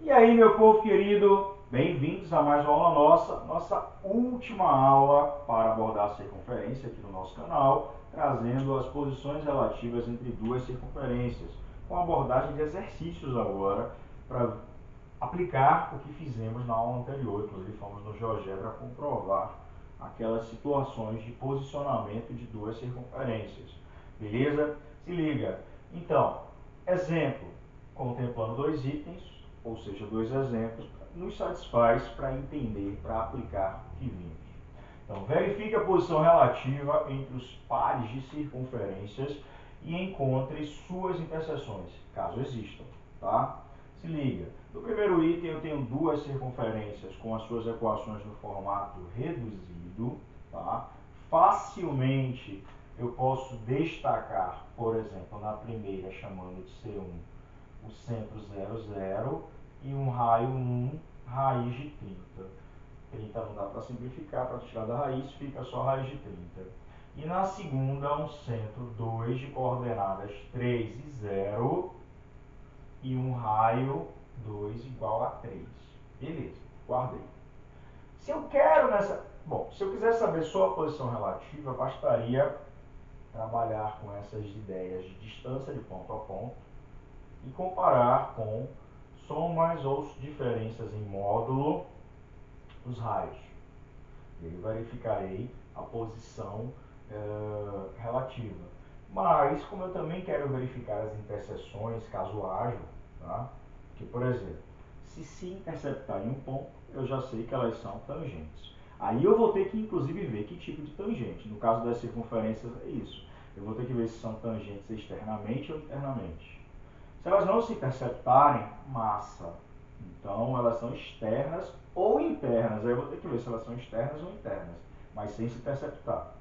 E aí, meu povo querido, bem-vindos a mais uma aula nossa última aula para abordar a circunferência aqui no nosso canal, trazendo as posições relativas entre duas circunferências, com abordagem de exercícios agora, para aplicar o que fizemos na aula anterior, inclusive fomos no GeoGebra comprovar aquelas situações de posicionamento de duas circunferências. Beleza? Se liga. Então, exemplo, contemplando dois itens, ou seja, dois exemplos, nos satisfaz para entender, para aplicar o que vimos. Então, verifique a posição relativa entre os pares de circunferências e encontre suas interseções, caso existam, tá? Se liga. No primeiro item eu tenho duas circunferências com as suas equações no formato reduzido, tá? Facilmente eu posso destacar, por exemplo, na primeira chamando de C1 o centro 0, 0 e um raio 1, raiz de 30. 30 não dá para simplificar, para tirar da raiz fica só raiz de 30. E na segunda, um centro 2 de coordenadas 3 e 0 e um raio 2 igual a 3. Beleza, guardei. Se eu quero nessa... Bom, se eu quiser saber só a posição relativa, bastaria trabalhar com essas ideias de distância de ponto a ponto e comparar com somas ou diferenças em módulo dos raios. E aí verificarei a posição relativa. Mas, como eu também quero verificar as interseções, caso haja, tá? Que, por exemplo, se interceptar em um ponto, eu já sei que elas são tangentes. Aí eu vou ter que, inclusive, ver que tipo de tangente. No caso das circunferências, é isso. Eu vou ter que ver se são tangentes externamente ou internamente. Se elas não se interceptarem, massa. Então, elas são externas ou internas. Aí eu vou ter que ver se elas são externas ou internas, mas sem se interceptar.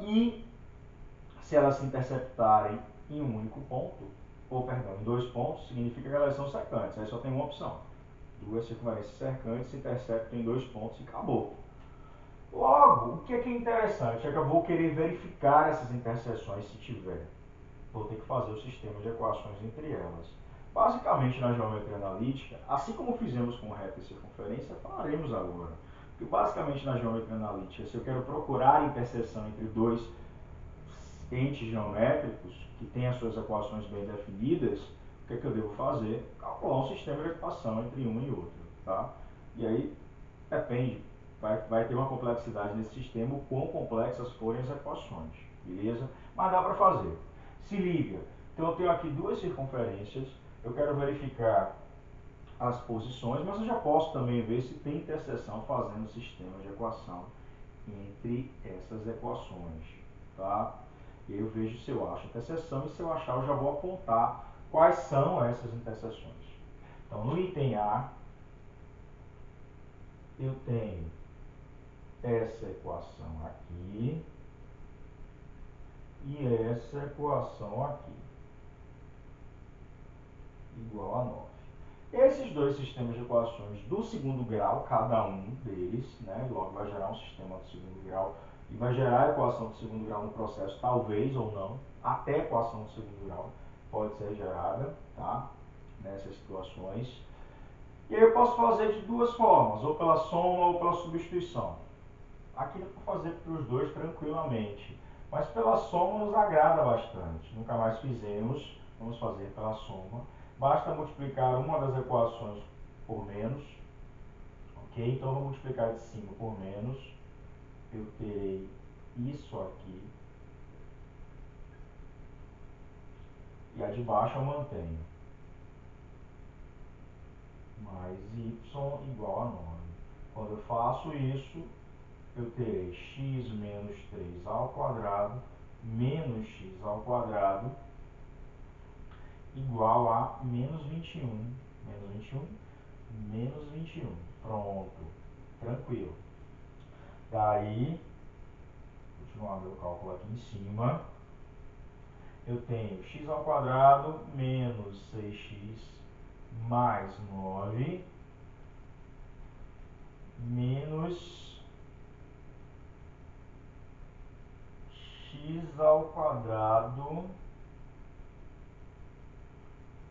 E se elas se interceptarem em um único ponto, ou perdão, em dois pontos, significa que elas são secantes. Aí só tem uma opção. Duas circunferências cercantes se interceptam em dois pontos e acabou. Logo, o que é interessante é que eu vou querer verificar essas interseções se tiver. Vou ter que fazer o sistema de equações entre elas. Basicamente, na geometria analítica, assim como fizemos com reta e circunferência, faremos agora. Porque basicamente na geometria analítica, se eu quero procurar a interseção entre dois entes geométricos que têm as suas equações bem definidas, o que é que eu devo fazer? Calcular um sistema de equação entre um e outro. Tá? E aí, depende, vai ter uma complexidade nesse sistema, o quão complexas forem as equações, beleza? Mas dá para fazer. Se liga, então eu tenho aqui duas circunferências, eu quero verificar as posições, mas eu já posso também ver se tem interseção fazendo o sistema de equação entre essas equações, tá? E aí eu vejo se eu acho interseção e se eu achar eu já vou apontar quais são essas interseções. Então no item A eu tenho essa equação aqui e essa equação aqui, igual a 9. Esses dois sistemas de equações do segundo grau, cada um deles, né, logo vai gerar um sistema do segundo grau e vai gerar a equação do segundo grau no processo, talvez ou não, até a equação do segundo grau pode ser gerada, tá, nessas situações. E aí eu posso fazer de duas formas, ou pela soma ou pela substituição. Aqui dá para fazer para os dois tranquilamente, mas pela soma nos agrada bastante. Nunca mais fizemos, vamos fazer pela soma. Basta multiplicar uma das equações por menos, ok? Então eu vou multiplicar de cima por menos, eu terei isso aqui, e a de baixo eu mantenho, mais y igual a 9. Quando eu faço isso, eu terei x menos 3 ao quadrado menos x ao quadrado igual a menos 21. Menos 21, menos 21. Pronto. Tranquilo. Daí, continuar meu cálculo aqui em cima, eu tenho x ao quadrado menos 6x mais 9 menos x ao quadrado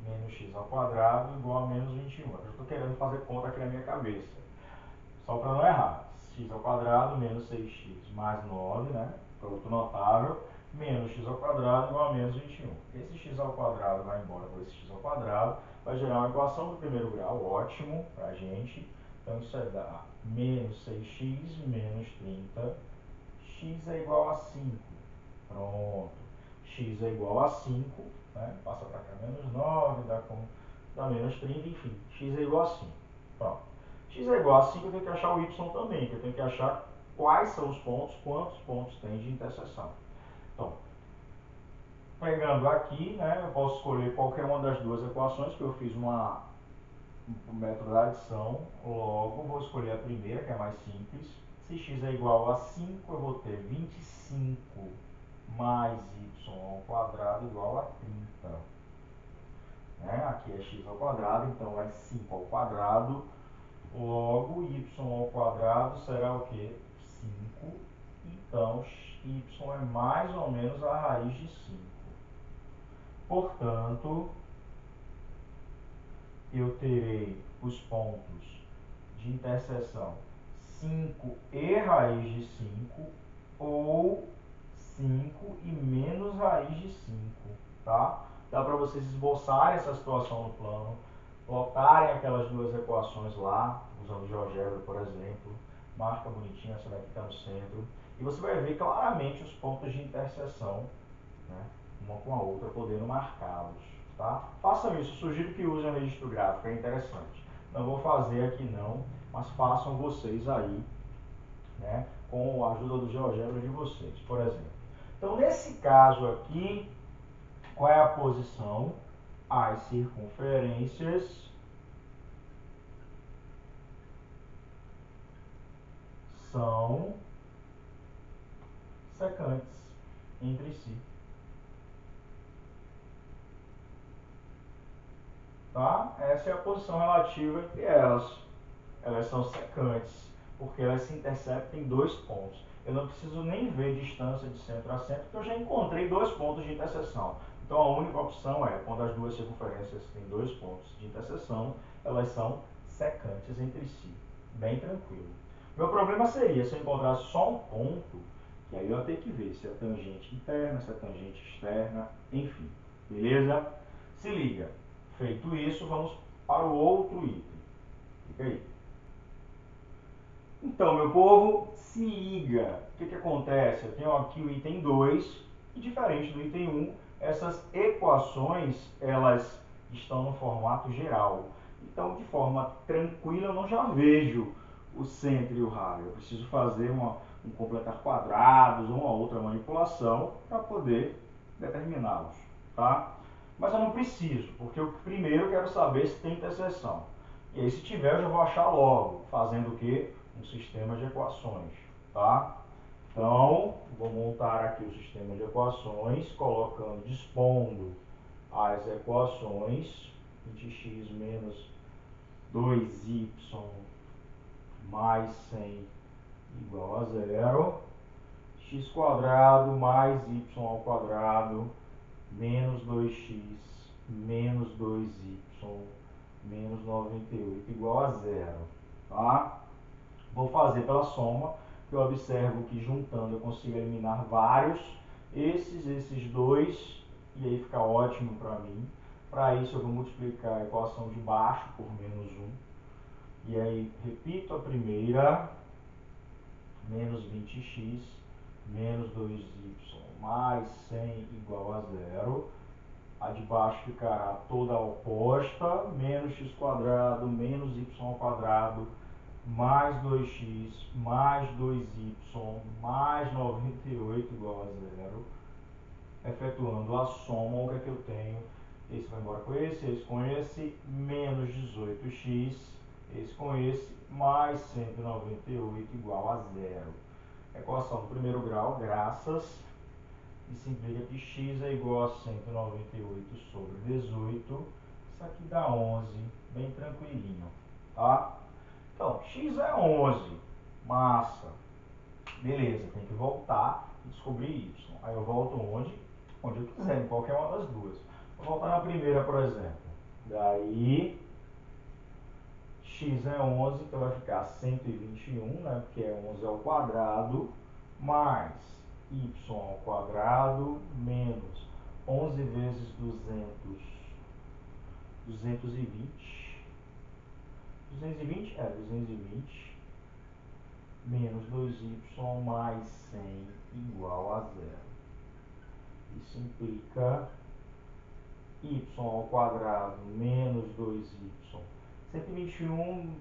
menos x ao quadrado igual a menos 21. Eu estou querendo fazer conta aqui na minha cabeça, só para não errar. X ao quadrado menos 6x mais 9, né? Produto notável, menos x ao quadrado igual a menos 21. Esse x ao quadrado vai embora com esse x ao quadrado, vai gerar uma equação do primeiro grau, ótimo para a gente. Então isso vai dar menos 6x menos 30, x é igual a 5. Pronto. X é igual a 5, né? Passa para cá menos 9, dá menos 30, enfim. X é igual a 5. Pronto. X é igual a 5, eu tenho que achar o y também, que eu tenho que achar quais são os pontos, quantos pontos tem de interseção. Então, pegando aqui, né, eu posso escolher qualquer uma das duas equações, que eu fiz um método da adição, logo vou escolher a primeira, que é mais simples. Se x é igual a 5, eu vou ter 25 mais y ao quadrado igual a 30. Né? Aqui é x ao quadrado, então é 5 ao quadrado. Logo, y ao quadrado será o quê? 5. Então, y é mais ou menos a raiz de 5. Portanto, eu terei os pontos de interseção 5 e raiz de 5, ou 5 e menos raiz de 5, tá? Dá para vocês esboçarem essa situação no plano, plotarem aquelas duas equações lá, usando GeoGebra, por exemplo, marca bonitinho, essa daqui está no centro, e você vai ver claramente os pontos de interseção, né, uma com a outra, podendo marcá-los, tá? Façam isso, sugiro que usem o registro gráfico, é interessante. Não vou fazer aqui não, mas façam vocês aí, né, com a ajuda do GeoGebra de vocês, por exemplo. Então, nesse caso aqui, qual é a posição? As circunferências são secantes entre si. Tá? Essa é a posição relativa entre elas. Elas são secantes, porque elas se interceptam em dois pontos. Eu não preciso nem ver distância de centro a centro, porque eu já encontrei dois pontos de interseção. Então a única opção é, quando as duas circunferências têm dois pontos de interseção, elas são secantes entre si. Bem tranquilo. Meu problema seria se eu encontrasse só um ponto, que aí eu ia ter que ver se é tangente interna, se é tangente externa, enfim. Beleza? Se liga. Feito isso, vamos para o outro item. Fica aí. Então, meu povo, se liga. O que acontece? Eu tenho aqui o item 2, e diferente do item 1, essas equações, elas estão no formato geral. Então, de forma tranquila, eu não já vejo o centro e o raio. Eu preciso fazer um completar quadrados ou uma outra manipulação para poder determiná-los, tá? Mas eu não preciso, porque eu primeiro quero saber se tem interseção. E aí, se tiver, eu já vou achar logo, fazendo o quê? Um sistema de equações, tá? Então, vou montar aqui o sistema de equações, dispondo as equações, 20x menos 2y mais 100 igual a zero, x quadrado mais y ao quadrado menos 2x menos 2y menos 98 igual a zero, tá? Vou fazer pela soma, que eu observo que juntando eu consigo eliminar vários, esses dois, e aí fica ótimo para mim. Para isso eu vou multiplicar a equação de baixo por menos 1, e aí repito a primeira, menos 20x menos 2y mais 100 igual a zero. A de baixo ficará toda oposta, menos x quadrado menos y ao quadrado mais 2x mais 2y mais 98 igual a zero. Efetuando a soma, o que é que eu tenho? Esse vai embora com esse com esse, menos 18x, esse com esse, mais 198 igual a zero. Equação do primeiro grau, graças. Isso implica que x é igual a 198 sobre 18. Isso aqui dá 11, bem tranquilinho, tá? Então, x é 11, massa. Beleza, tem que voltar e descobrir y. Aí eu volto onde? Onde eu quiser, em qualquer uma das duas. Vou voltar na primeira, por exemplo. Daí, x é 11, então vai ficar 121, né? Porque 11 ao quadrado, mais y ao quadrado, menos 11 vezes 220. 220 é 220, menos 2y mais 100 igual a zero. Isso implica y ao quadrado menos 2y. 121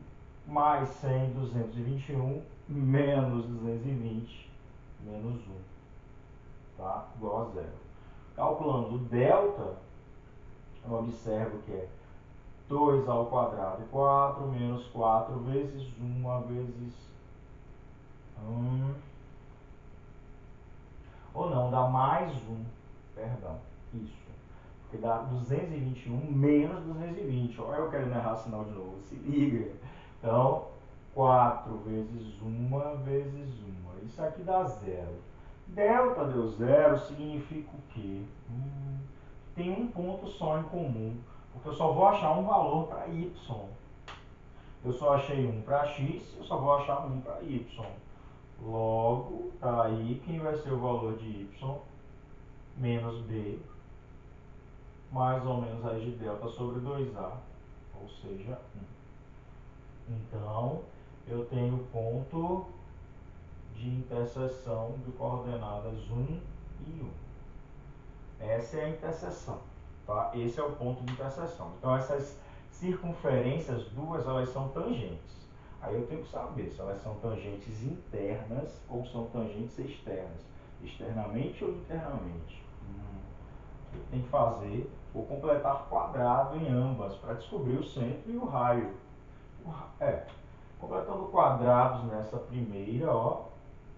mais 100, 221, menos 220, menos 1. Tá? Igual a zero. Calculando o delta, eu observo que é 2 ao quadrado, 4, menos 4 vezes 1 vezes 1. Ou não, dá mais 1. Perdão, isso. Porque dá 221 menos 220. Olha eu querendo errar sinal de novo. Se liga. Então, 4 vezes 1 vezes 1. Isso aqui dá zero. Delta deu zero significa o quê? Tem um ponto só em comum. Porque eu só vou achar um valor para y. Eu só achei um para x, eu só vou achar um para y. Logo, tá aí quem vai ser o valor de y? Menos b, mais ou menos raiz de delta sobre 2a, ou seja, 1. Então, eu tenho ponto de interseção de coordenadas 1 e 1. Essa é a interseção, tá? Esse é o ponto de interseção. Então, essas circunferências duas, elas são tangentes. Aí eu tenho que saber se elas são tangentes internas ou são tangentes externas. Externamente ou internamente. Eu tenho que fazer ou completar quadrado em ambas para descobrir o centro e o raio. Completando quadrados nessa primeira, ó,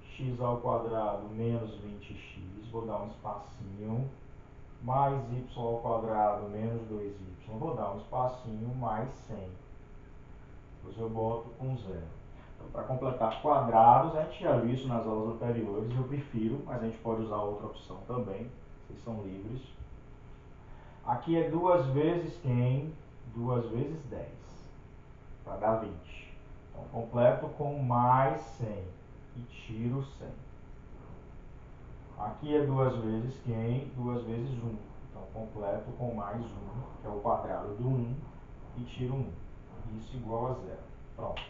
x ao quadrado menos 20x, vou dar um espacinho, mais y ao quadrado menos 2y, vou dar um espacinho, mais 100. Depois eu boto com zero. Então, para completar quadrados, a gente já viu isso nas aulas anteriores, eu prefiro, mas a gente pode usar outra opção também, vocês são livres. Aqui é 2 vezes quem? 2 vezes 10, para dar 20. Então, completo com mais 100 e tiro 100. Aqui é 2 vezes quem? 2 vezes 1. Então, completo com mais 1, que é o quadrado do 1, e tiro 1. Isso igual a zero. Pronto.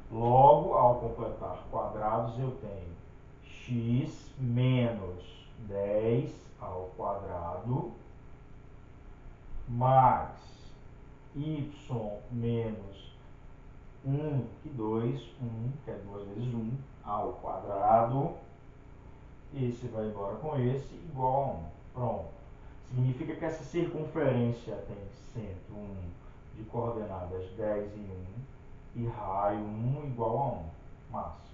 Logo, ao completar quadrados, eu tenho x menos 10 ao quadrado mais y menos 1, que 2, 1, que é 2 vezes 1, ao quadrado. Esse vai embora com esse, igual a 1. Pronto. Significa que essa circunferência tem centro 1 de coordenadas 10 e 1 e raio 1 igual a 1. Massa.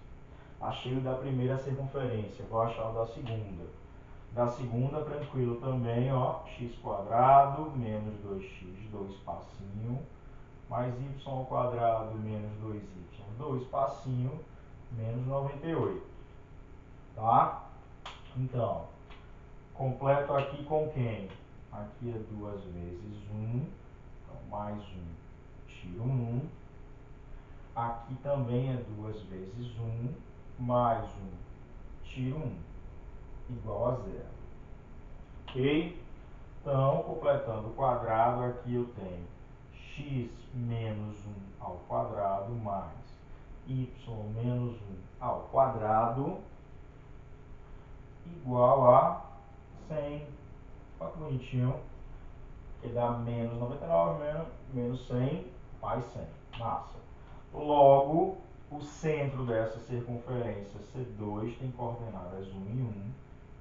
Achei o da primeira circunferência, vou achar o da segunda. Da segunda, tranquilo também, ó, x quadrado menos 2x, 2 espacinho, mais y ao quadrado menos 2y, 2 espacinho, menos 98. Tá? Então, completo aqui com quem? Aqui é 2 vezes 1, então mais 1, tiro 1. Aqui também é 2 vezes 1, mais 1, tiro 1, igual a zero. Ok? Então, completando o quadrado, aqui eu tenho x menos 1 ao quadrado mais y menos 1 ao quadrado igual a 100. Olha que bonitinho. Que dá menos 99 menos 100 mais 100. Massa. Logo, o centro dessa circunferência C2 tem coordenadas 1 e 1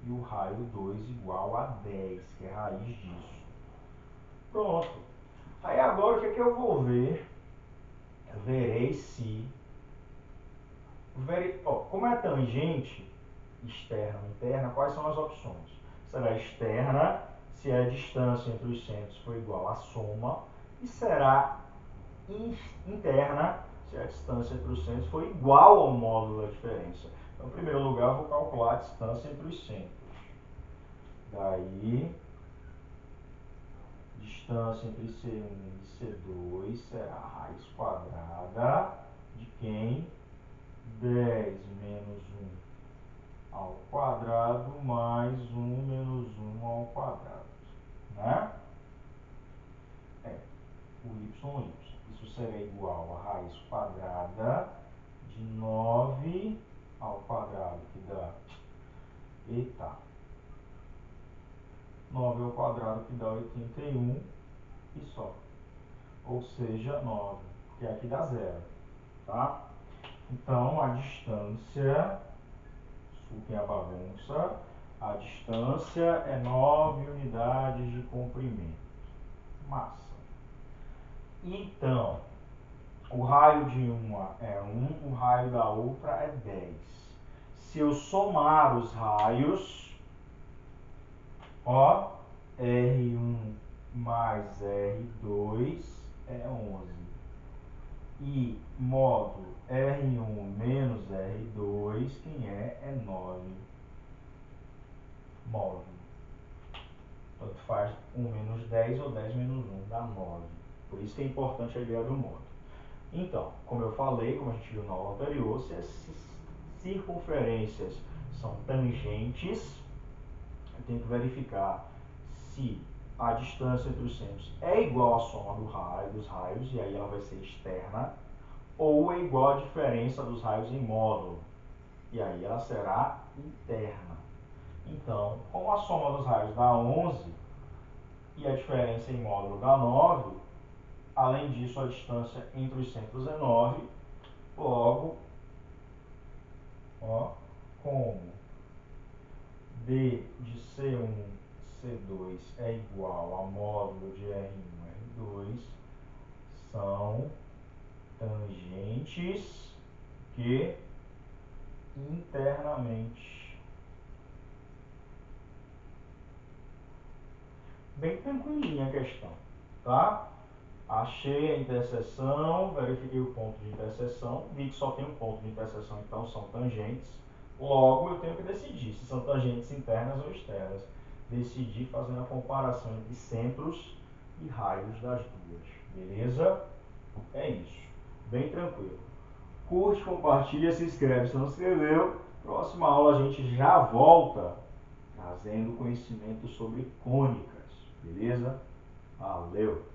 e o raio 2 igual a 10, que é a raiz disso. Pronto. Aí agora o que é que eu vou ver? Eu verei se... como é tangente, externa ou interna, quais são as opções? Será externa se a distância entre os centros for igual à soma, e será interna se a distância entre os centros for igual ao módulo da diferença. Então, em primeiro lugar, eu vou calcular a distância entre os centros. Daí, Distância entre C1 e C2 será a raiz quadrada de quem? 10 menos 1 ao quadrado mais 1 menos 1 ao quadrado. Né? O y. Isso será igual a raiz quadrada de 9 ao quadrado, que dá... Eita! 9 ao quadrado, que dá 81, e só. Ou seja, 9, porque aqui dá 0, tá? Então, a distância, desculpem a bagunça, a distância é 9 unidades de comprimento. Massa. Então, o raio de uma é 1, o raio da outra é 10. Se eu somar os raios, ó, R1 mais R2 é 11. E módulo R1 menos R2, quem é? É 9. Módulo. Tanto faz 1 menos 10 ou 10 menos 1, dá 9. Por isso que é importante a ideia do módulo. Então, como eu falei, como a gente viu na aula anterior, se as circunferências são tangentes, eu tenho que verificar se a distância entre os centros é igual à soma dos raios, e aí ela vai ser externa, ou é igual à diferença dos raios em módulo, e aí ela será interna. Então, como a soma dos raios dá 11 e a diferença em módulo dá 9, além disso a distância entre os centros é 9, logo, ó, como D de C1, C2 é igual a módulo de R1, R2, são tangentes que internamente. Bem tranquilinha a questão, tá? Achei a interseção, verifiquei o ponto de interseção, vi que só tem um ponto de interseção, então são tangentes. Logo, eu tenho que decidir se são tangentes internas ou externas. Decidi fazendo a comparação entre centros e raios das duas. Beleza? É isso. Bem tranquilo. Curte, compartilha, se inscreve se não se inscreveu. Próxima aula a gente já volta trazendo conhecimento sobre cônicas. Beleza? Valeu!